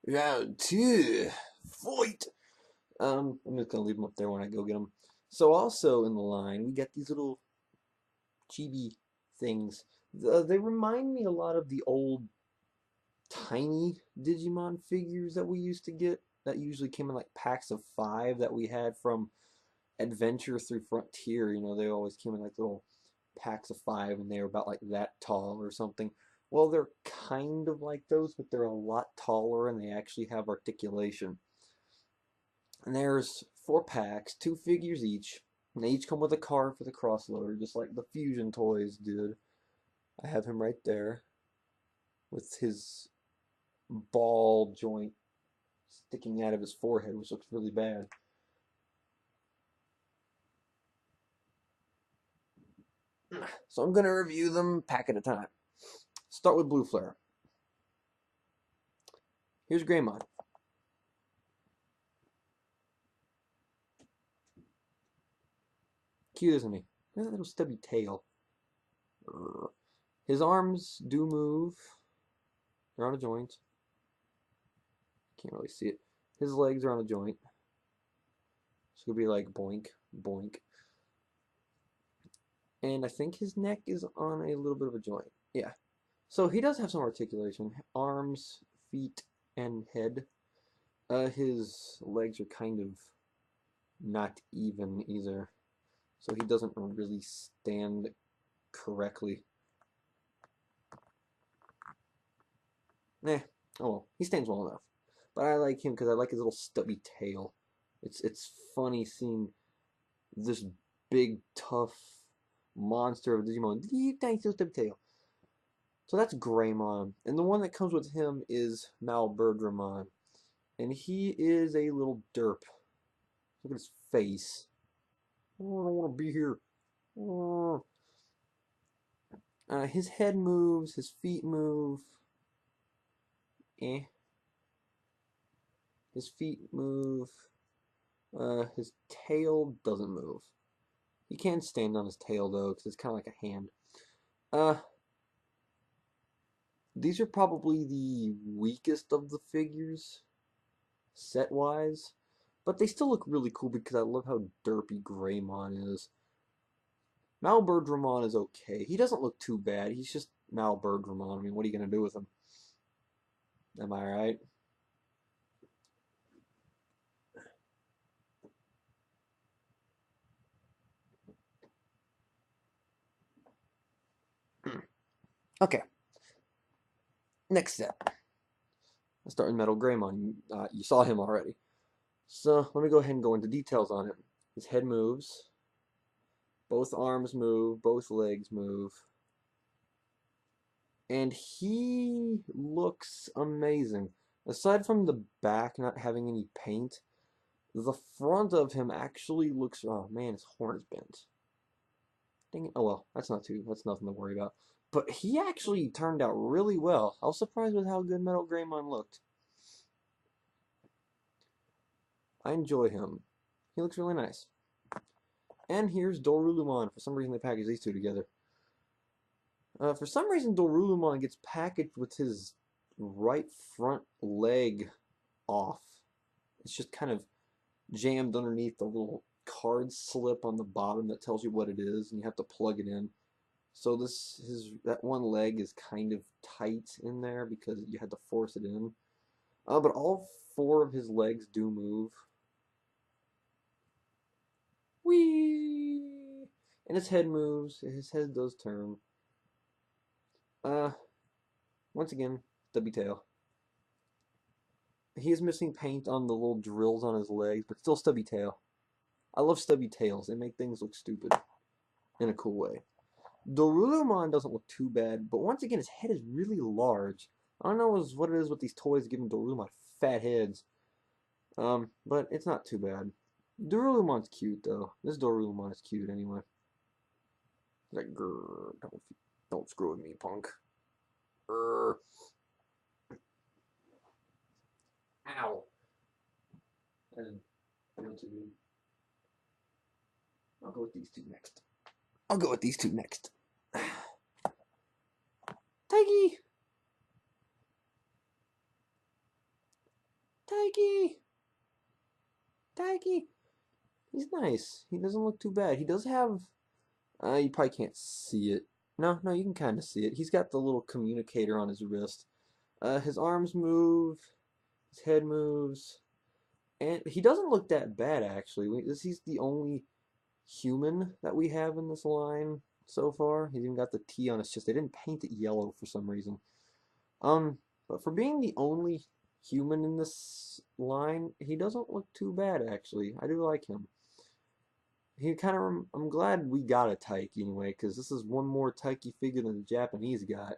Round two, fight. I'm just gonna leave them up there when I go get them. So also in the line, we get these little chibi things. They remind me a lot of the old tiny Digimon figures that we used to get. That usually came in like packs of 5 that we had from Adventure through Frontier. You know, they always came in like little packs of 5, and they were about like that tall or something. Well, they're kind of like those, but they're a lot taller, and they actually have articulation. And there's 4 packs, 2 figures each, and they each come with a card for the crossloader, just like the Fusion toys did. I have him right there with his ball joint sticking out of his forehead, which looks really bad. So I'm going to review them pack at a time. Start with Blue Flare. Here's Greymon. Cute, isn't he? Look at that little stubby tail. His arms do move. They're on a joint. Can't really see it. His legs are on a joint. So it'll be like boink, boink. And I think his neck is on a little bit of a joint. Yeah. So he does have some articulation. Arms, feet, and head. His legs are kind of not even either. So he doesn't really stand correctly. Oh well, he stands well enough. But I like him because I like his little stubby tail. It's funny seeing this big, tough monster of Digimon. Thanks to stubby tail. So that's Greymon. And the one that comes with him is Malberdramon. And he is a little derp. Look at his face. Oh, I don't want to be here. Oh. His head moves, his feet move. His feet move. His tail doesn't move. He can stand on his tail though, because it's kind of like a hand. These are probably the weakest of the figures, set-wise. But they still look really cool because I love how derpy Greymon is. Malberdramon is okay. He doesn't look too bad. He's just Malberdramon. I mean, what are you going to do with him? Am I right? Okay. Next step. Let's start with Metal Greymon. You saw him already. So let me go ahead and go into details on him. His head moves. Both arms move. Both legs move. And he looks amazing. Aside from the back not having any paint, the front of him actually looks. Oh man, his horn is bent. Dang it. Oh well, that's nothing to worry about. But he actually turned out really well. I was surprised with how good Metal Greymon looked. I enjoy him. He looks really nice. And here's Dorulumon. For some reason they packaged these two together. For some reason Dorulumon gets packaged with his right front leg off. It's just kind of jammed underneath the little card slip on the bottom that tells you what it is, and you have to plug it in. So that one leg is kind of tight in there because you had to force it in. But all 4 of his legs do move. Whee! And his head moves. His head does turn. Once again, stubby tail. He is missing paint on the little drills on his legs, but still stubby tail. I love stubby tails. They make things look stupid in a cool way. Dorulumon doesn't look too bad, but once again, his head is really large. I don't know what it is with these toys giving Dorulumon fat heads. But it's not too bad. Dorulumon's cute, though. This Dorulumon is cute, anyway. Like, grrr, don't screw with me, punk. Grrr. Ow. That didn't feel too good. I'll go with these two next. Tiggy! Taiki! Taiki! He's nice. He doesn't look too bad. He does have... you probably can't see it. No, no, you can kind of see it. He's got the little communicator on his wrist. His arms move. His head moves. And he doesn't look that bad, actually. He's the only human that we have in this line so far. He's even got the T on his chest. They didn't paint it yellow for some reason. But for being the only human in this line, he doesn't look too bad, actually. I do like him. He kind of, I'm glad we got a Taiki anyway, because this is one more Taiki figure than the Japanese got.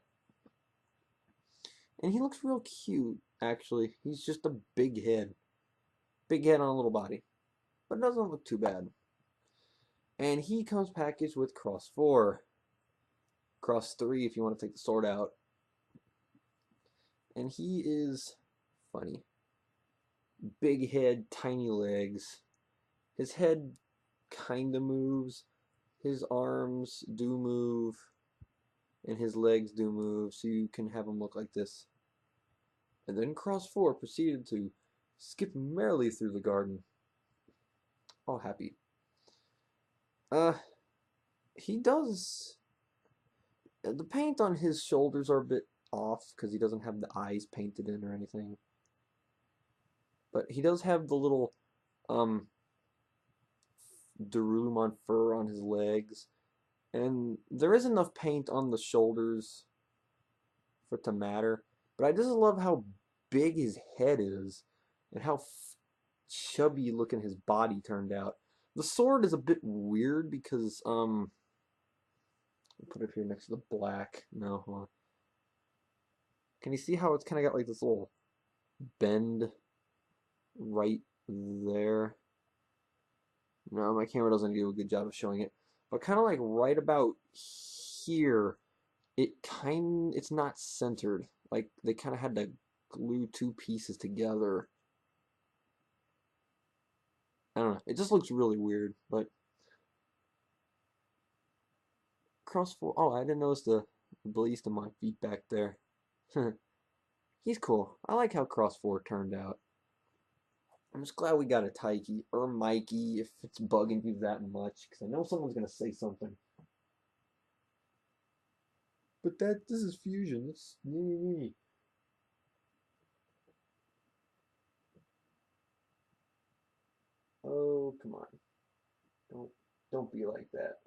And he looks real cute, actually. He's just a big head. Big head on a little body. But it doesn't look too bad. And he comes packaged with Cross 4. Cross 3 if you want to take the sword out. And he is funny. Big head, tiny legs. His head kinda moves. His arms do move. And his legs do move, so you can have him look like this. And then Cross 4 proceeded to skip merrily through the garden. All happy. He does... The paint on his shoulders are a bit off, because he doesn't have the eyes painted in or anything. But he does have the little, Dorulumon fur on his legs. And there is enough paint on the shoulders for it to matter. But I just love how big his head is. And how chubby looking his body turned out. The sword is a bit weird because, I'll put it here next to the black. No, hold on. Can you see how it's kind of got like this little bend right there? No, my camera doesn't do a good job of showing it. But kind of like right about here, it's not centered. Like they kind of had to glue two pieces together. I don't know. It just looks really weird, but Cross 4. Oh, I didn't notice the BALLISTAMON feet back there. He's cool. I like how Cross 4 turned out. I'm just glad we got a Taiki or Mikey if it's bugging you that much, because I know someone's gonna say something. But this is fusion. It's me. Oh, come on. Don't be like that.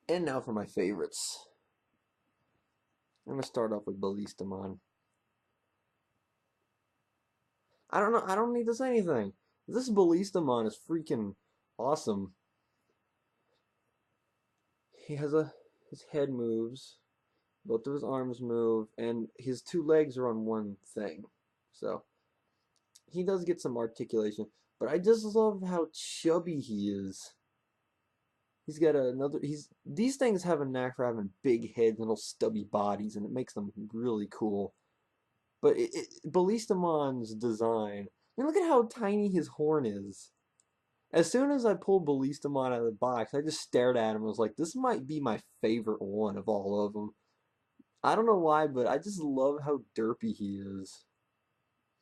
And now for my favorites. I'm gonna start off with BALLISTAMON. I don't know. I don't need to say anything. This BALLISTAMON is freaking awesome. He has his head moves, both of his arms move, and his two legs are on one thing. So he does get some articulation, but I just love how chubby he is. He's got these things have a knack for having big heads and little stubby bodies, and it makes them really cool. But BALLISTAMON's design, I mean, look at how tiny his horn is. As soon as I pulled BALLISTAMON out of the box, I just stared at him and was like, this might be my favorite one of all of them. I don't know why, but I just love how derpy he is.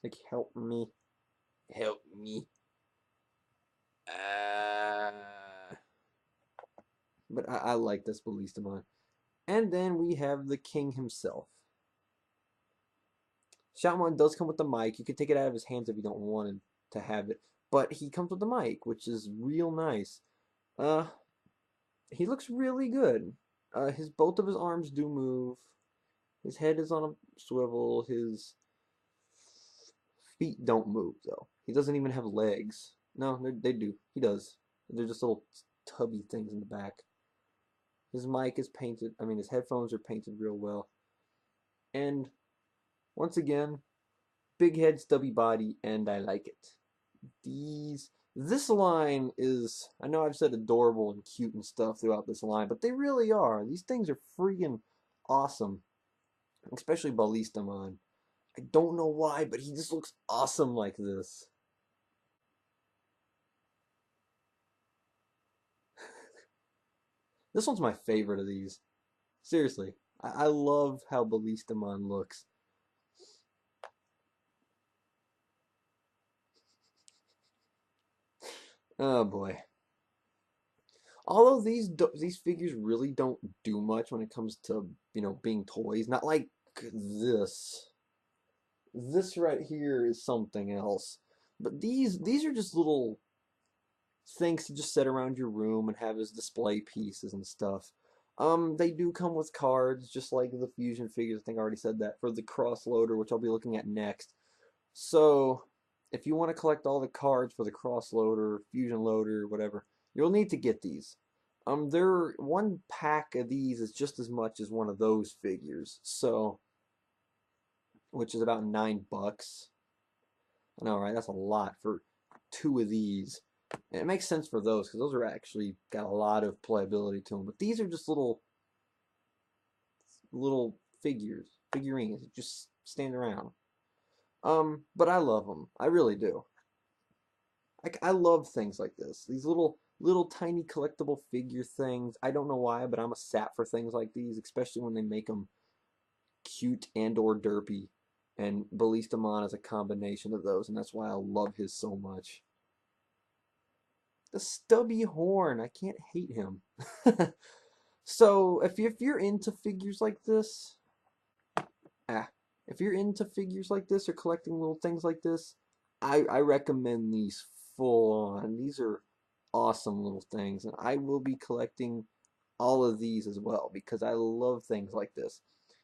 Like, help me. Help me. But I like this BALLISTAMON. And then we have the king himself. Shaman does come with the mic. You can take it out of his hands if you don't want to have it. But he comes with the mic, which is real nice. He looks really good. Both of his arms do move. His head is on a swivel. His feet don't move, though. He doesn't even have legs. No, they do. He does. They're just little tubby things in the back. His mic is painted. I mean, his headphones are painted real well. And once again, big head, stubby body, and I like it. This line is, I know I've said adorable and cute and stuff throughout this line, but they really are. These things are freaking awesome. Especially BALLISTAMON. I don't know why, but he just looks awesome like this. This one's my favorite of these. Seriously. I love how BALLISTAMON looks. Oh boy. Although these figures really don't do much when it comes to, being toys. Not like this. This right here is something else. But these are just little things to just set around your room and have as display pieces and stuff. They do come with cards, just like the fusion figures. I think I already said that for the cross loader, which I'll be looking at next. So, if you want to collect all the cards for the cross loader, fusion loader, whatever, you'll need to get these. There one pack of these is just as much as one of those figures, so which is about $9. I know, right? That's a lot for two of these. And it makes sense for those because those are actually got a lot of playability to them. But these are just little figurines that just stand around. But I love them. I really do. I love things like this. These little tiny collectible figure things. I don't know why, but I'm a sap for things like these, especially when they make them cute and or derpy. And BALLISTAMON is a combination of those, and that's why I love his so much. The stubby horn. I can't hate him. So if you're into figures like this, ah, if you're into figures like this or collecting little things like this, I recommend these full on. These are awesome little things, and I will be collecting all of these as well because I love things like this.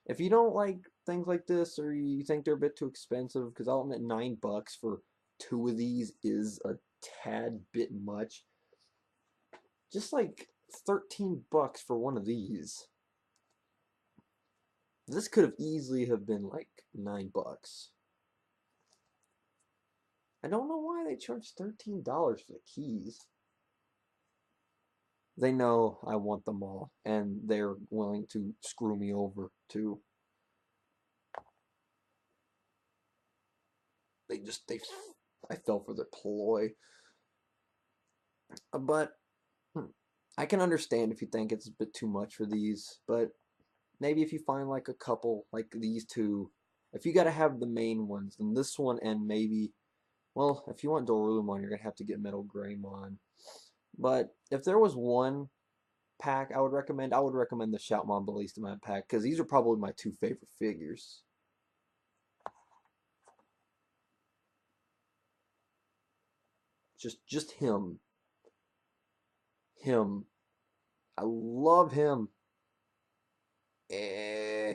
If you don't like things like this or you think they're a bit too expensive, because I'll admit $9 for two of these is a tad bit much. Just like $13 for one of these. This could have easily have been like $9. I don't know why they charge $13 for the keys. They know I want them all, and they're willing to screw me over too. They I fell for their ploy. But I can understand if you think it's a bit too much for these, but maybe if you find like a couple, like these two, if you gotta have the main ones, then this one and maybe, well, if you want Dorulumon, you're gonna have to get Metal Greymon. But if there was one pack I would recommend the Shoutmon BALLISTAMON pack, because these are probably my two favorite figures. Just him. Him. I love him. Eh.